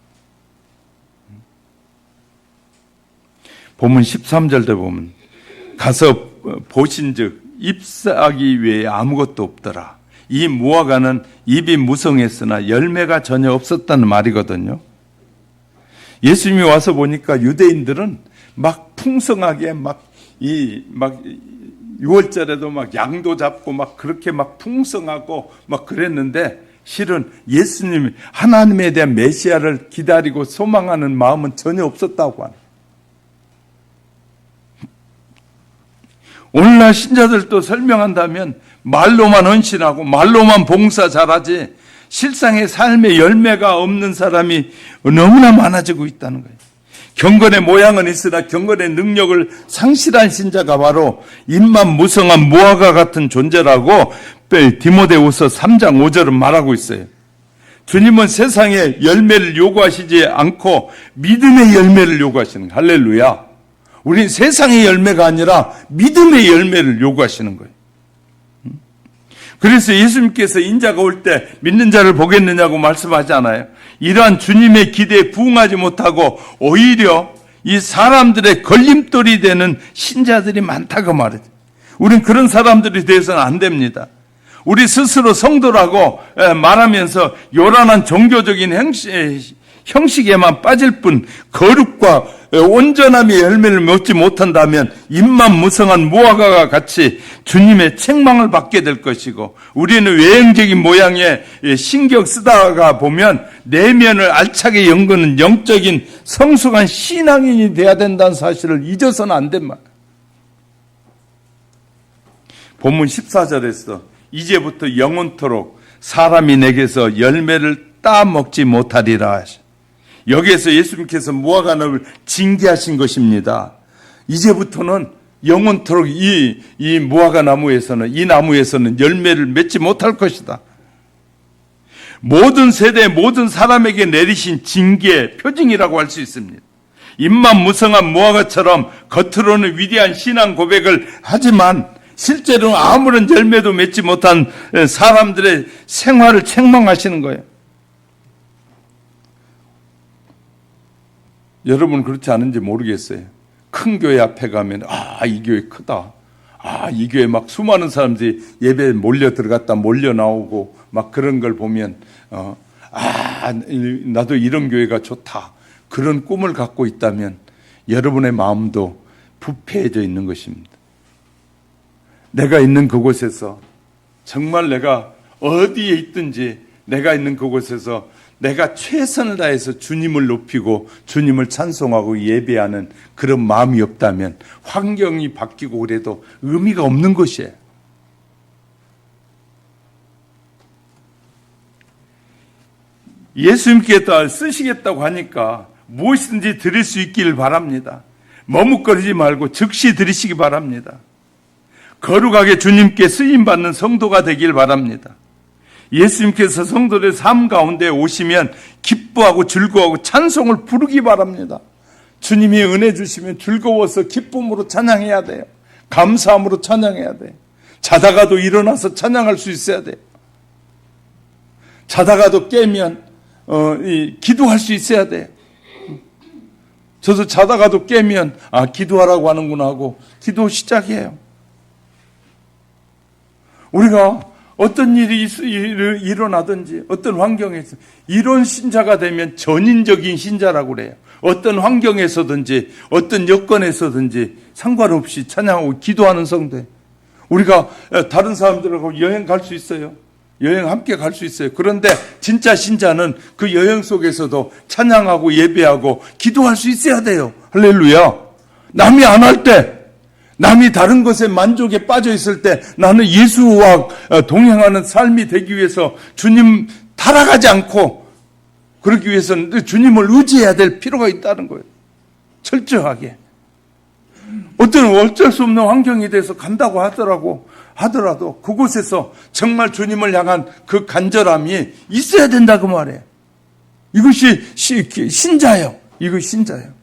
본문 13절 때 보면, 가서 보신즉 잎사귀 외에 아무것도 없더라. 이 무화과는 잎이 무성했으나 열매가 전혀 없었다는 말이거든요. 예수님이 와서 보니까 유대인들은 막 풍성하게 막 6월절에도 막 양도 잡고 막 그렇게 막 풍성하고 막 그랬는데 실은 예수님 하나님에 대한 메시아를 기다리고 소망하는 마음은 전혀 없었다고 하는. 오늘날 신자들도 설명한다면 말로만 헌신하고 말로만 봉사 잘하지 실상의 삶의 열매가 없는 사람이 너무나 많아지고 있다는 거예요. 경건의 모양은 있으나 경건의 능력을 상실한 신자가 바로 잎만 무성한 무화과 같은 존재라고 디모데후서 3장 5절은 말하고 있어요. 주님은 세상에 열매를 요구하시지 않고 믿음의 열매를 요구하시는 거예요. 할렐루야. 우린 세상의 열매가 아니라 믿음의 열매를 요구하시는 거예요. 그래서 예수님께서 인자가 올 때 믿는 자를 보겠느냐고 말씀하지 않아요. 이러한 주님의 기대에 부응하지 못하고 오히려 이 사람들의 걸림돌이 되는 신자들이 많다고 말해요. 우린 그런 사람들이 돼서는 안 됩니다. 우리 스스로 성도라고 말하면서 요란한 종교적인 형식에만 빠질 뿐 거룩과 온전함의 열매를 맺지 못한다면 잎만 무성한 무화과가 같이 주님의 책망을 받게 될 것이고 우리는 외형적인 모양에 신경 쓰다가 보면 내면을 알차게 연구는 영적인 성숙한 신앙인이 돼야 된다는 사실을 잊어서는 안 된 말. 본문 14절에서 이제부터 영원토록 사람이 내게서 열매를 따먹지 못하리라 하시오. 여기에서 예수님께서 무화과나무를 징계하신 것입니다. 이제부터는 영원토록 이 무화과 나무에서는 이 나무에서는 열매를 맺지 못할 것이다. 모든 세대 모든 사람에게 내리신 징계 표징이라고 할 수 있습니다. 잎만 무성한 무화과처럼 겉으로는 위대한 신앙 고백을 하지만 실제로는 아무런 열매도 맺지 못한 사람들의 생활을 책망하시는 거예요. 여러분 그렇지 않은지 모르겠어요. 큰 교회 앞에 가면 이 교회 크다. 이 교회 막 수많은 사람들이 예배에 몰려 들어갔다 몰려 나오고 막 그런 걸 보면 나도 이런 교회가 좋다. 그런 꿈을 갖고 있다면 여러분의 마음도 부패해져 있는 것입니다. 내가 있는 그곳에서 정말 내가 어디에 있든지 내가 있는 그곳에서 내가 최선을 다해서 주님을 높이고 주님을 찬송하고 예배하는 그런 마음이 없다면 환경이 바뀌고 그래도 의미가 없는 것이에요. 예수님께서 쓰시겠다고 하니까 무엇이든지 드릴 수 있기를 바랍니다. 머뭇거리지 말고 즉시 드리시기 바랍니다. 거룩하게 주님께 쓰임받는 성도가 되길 바랍니다. 예수님께서 성도들의 삶 가운데 오시면 기뻐하고 즐거워하고 찬송을 부르기 바랍니다. 주님이 은혜 주시면 즐거워서 기쁨으로 찬양해야 돼요. 감사함으로 찬양해야 돼요. 자다가도 일어나서 찬양할 수 있어야 돼요. 자다가도 깨면 기도할 수 있어야 돼요. 저도 자다가도 깨면 기도하라고 하는구나 하고 기도 시작해요. 우리가 어떤 일이 일어나든지 어떤 환경에서 이런 신자가 되면 전인적인 신자라고 그래요. 어떤 환경에서든지 어떤 여건에서든지 상관없이 찬양하고 기도하는 성도. 우리가 다른 사람들하고 여행 갈 수 있어요. 여행 함께 갈 수 있어요. 그런데 진짜 신자는 그 여행 속에서도 찬양하고 예배하고 기도할 수 있어야 돼요. 할렐루야. 남이 안 할 때, 남이 다른 것에 만족에 빠져 있을 때 나는 예수와 동행하는 삶이 되기 위해서 주님 따라가지 않고 그러기 위해서는 주님을 의지해야 될 필요가 있다는 거예요. 철저하게. 어쩔 수 없는 환경이 돼서 간다고 하더라도 그곳에서 정말 주님을 향한 그 간절함이 있어야 된다고 말해요. 이것이 신자예요. 이거 신자예요.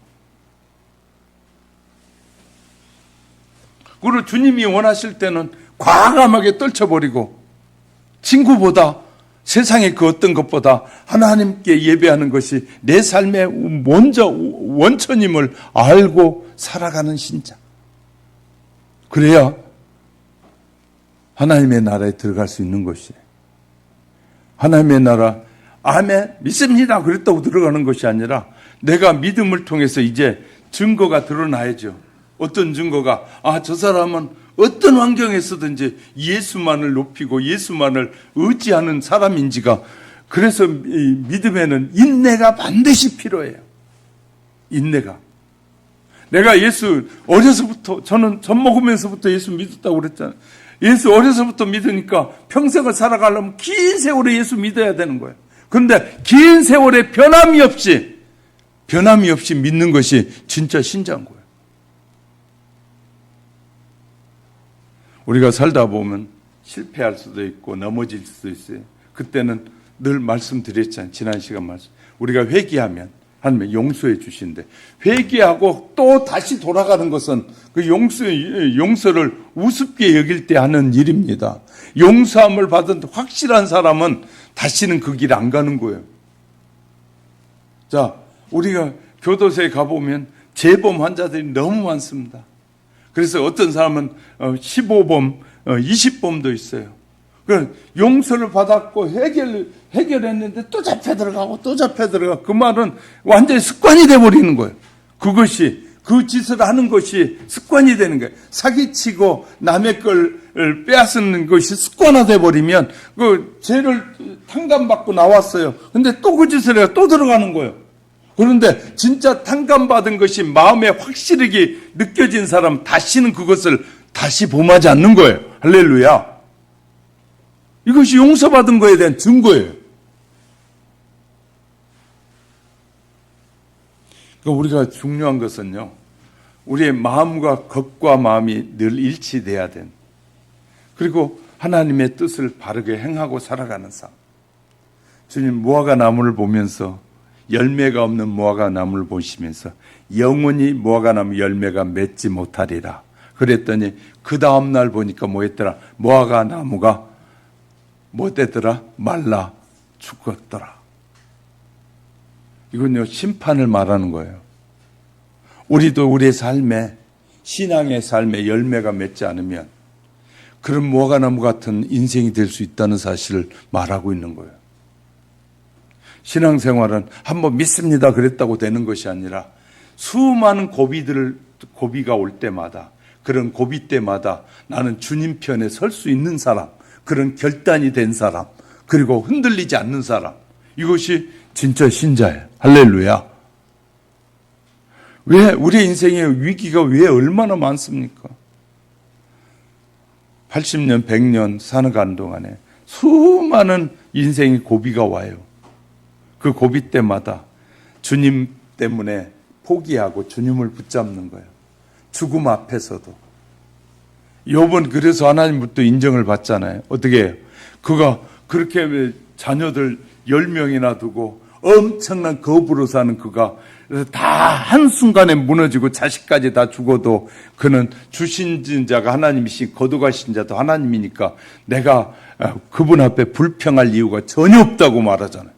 그리고 주님이 원하실 때는 과감하게 떨쳐버리고 친구보다 세상의 그 어떤 것보다 하나님께 예배하는 것이 내 삶의 먼저 원천임을 알고 살아가는 신자. 그래야 하나님의 나라에 들어갈 수 있는 것이에요. 하나님의 나라, 아멘, 믿습니다. 그랬다고 들어가는 것이 아니라 내가 믿음을 통해서 이제 증거가 드러나야죠. 어떤 증거가, 저 사람은 어떤 환경에서든지 예수만을 높이고 예수만을 의지하는 사람인지가, 그래서 이 믿음에는 인내가 반드시 필요해요. 인내가. 내가 예수 어려서부터, 저는 젖 먹으면서부터 예수 믿었다고 그랬잖아요. 예수 어려서부터 믿으니까 평생을 살아가려면 긴 세월에 예수 믿어야 되는 거예요. 그런데 긴 세월에 변함이 없이 믿는 것이 진짜 신자인 거예요. 우리가 살다 보면 실패할 수도 있고 넘어질 수도 있어요. 그때는 늘 말씀드렸잖아요. 지난 시간 말씀. 우리가 회개하면 하나님이 용서해 주신대. 회개하고 또 다시 돌아가는 것은 그 용서를 우습게 여길 때 하는 일입니다. 용서함을 받은 확실한 사람은 다시는 그 길 안 가는 거예요. 자, 우리가 교도소에 가보면 재범 환자들이 너무 많습니다. 그래서 어떤 사람은 15범, 20범도 있어요. 용서를 받았고 해결했는데 또 잡혀 들어가고 또 잡혀 들어가고, 그 말은 완전히 습관이 돼버리는 거예요. 그것이, 그 짓을 하는 것이 습관이 되는 거예요. 사기치고 남의 걸 빼앗는 것이 습관화돼 버리면 그 죄를 탕감받고 나왔어요. 근데 또 그 짓을 해요. 또 들어가는 거예요. 그런데 진짜 탕감받은 것이 마음에 확실하게 느껴진 사람, 다시는 그것을 다시 범하지 않는 거예요. 할렐루야. 이것이 용서받은 거에 대한 증거예요. 그러니까 우리가 중요한 것은요, 우리의 마음과 겉과 마음이 늘 일치돼야 된, 그리고 하나님의 뜻을 바르게 행하고 살아가는 삶. 주님, 무화과 나무를 보면서, 열매가 없는 무화과 나무를 보시면서 영원히 무화과 나무 열매가 맺지 못하리라 그랬더니, 그 다음날 보니까 뭐 했더라? 무화과 나무가 뭐 됐더라? 말라 죽었더라. 이건요, 심판을 말하는 거예요. 우리도 우리의 삶에, 신앙의 삶에 열매가 맺지 않으면 그런 무화과나무 같은 인생이 될 수 있다는 사실을 말하고 있는 거예요. 신앙생활은 한번 믿습니다 그랬다고 되는 것이 아니라 수많은 고비가 올 때마다, 그런 고비 때마다 나는 주님 편에 설 수 있는 사람, 그런 결단이 된 사람, 그리고 흔들리지 않는 사람, 이것이 진짜 신자예요. 할렐루야. 왜 우리 인생의 위기가 왜 얼마나 많습니까? 80년, 100년 살아가는 동안에 수많은 인생의 고비가 와요. 그 고비 때마다 주님 때문에 포기하고 주님을 붙잡는 거예요. 죽음 앞에서도. 욥은 그래서 하나님부터 인정을 받잖아요. 어떻게 해요? 그가 그렇게 자녀들 10명이나 두고 엄청난 거부로 사는 그가 다 한순간에 무너지고 자식까지 다 죽어도 그는 주신 자가 하나님이신, 거두가신 자도 하나님이니까 내가 그분 앞에 불평할 이유가 전혀 없다고 말하잖아요.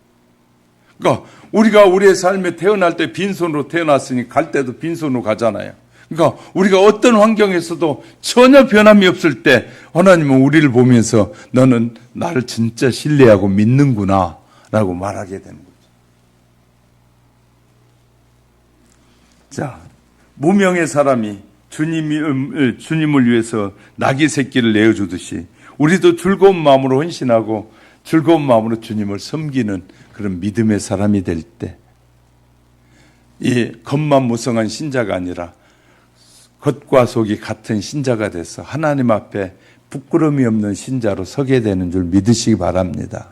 그러니까 우리가 우리의 삶에 태어날 때 빈손으로 태어났으니 갈 때도 빈손으로 가잖아요. 그러니까 우리가 어떤 환경에서도 전혀 변함이 없을 때 하나님은 우리를 보면서 너는 나를 진짜 신뢰하고 믿는구나 라고 말하게 되는 거죠. 자, 무명의 사람이 주님을 위해서 낙이 새끼를 내어주듯이 우리도 즐거운 마음으로 헌신하고 즐거운 마음으로 주님을 섬기는 그런 믿음의 사람이 될 때, 이 겉만 무성한 신자가 아니라 겉과 속이 같은 신자가 돼서 하나님 앞에 부끄러움이 없는 신자로 서게 되는 줄 믿으시기 바랍니다.